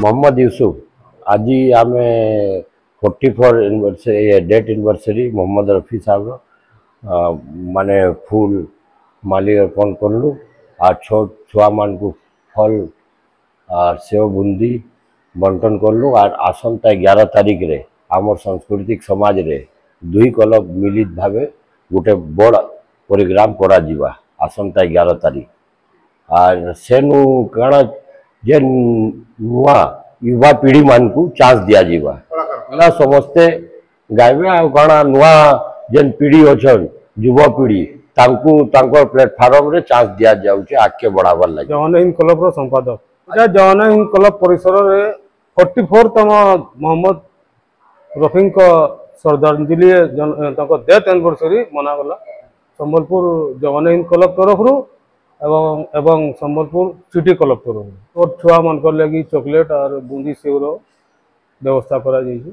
मोहम्मद यूसुफ आज आम 44 anniversary date anniversary Mohammad Rafi Sahab माने फूल माली अर्पण कलु आ छोट छुआ मान को फल और सेव बुंदी बंटन कलु और आसंता 11 तारिख रे आम सांस्कृतिक समाज रे दुई क्लब मिलित भावे गोटे बड़ प्रोग्राम करा जिबा आसंता 11 तारिख और सेनु कण जे नुआ युवा पीढ़ी मान को चांस दिया जीवा ना समस्ते गाइबे आ कणा नुआ जेन पीढ़ी अछन युवा पीढ़ी तांकू तांको प्लेटफॉर्म रे चांस दिया जाउचे आके बढ़ावर लागि जवान हिंद क्लब रो संपादक एटा जवान हिंद क्लब परिसर रे 44 तम मोहम्मद रफी को श्रद्धांजलि तांको डेथ एनिवर्सरी मना गला संबलपुर जवान हिंद क्लब तरफ रु एवं संबलपुर सिटी क्लब तरफ और छुआ मान लगी चॉकलेट और बूंदी सेव व्यवस्था करा जाइए।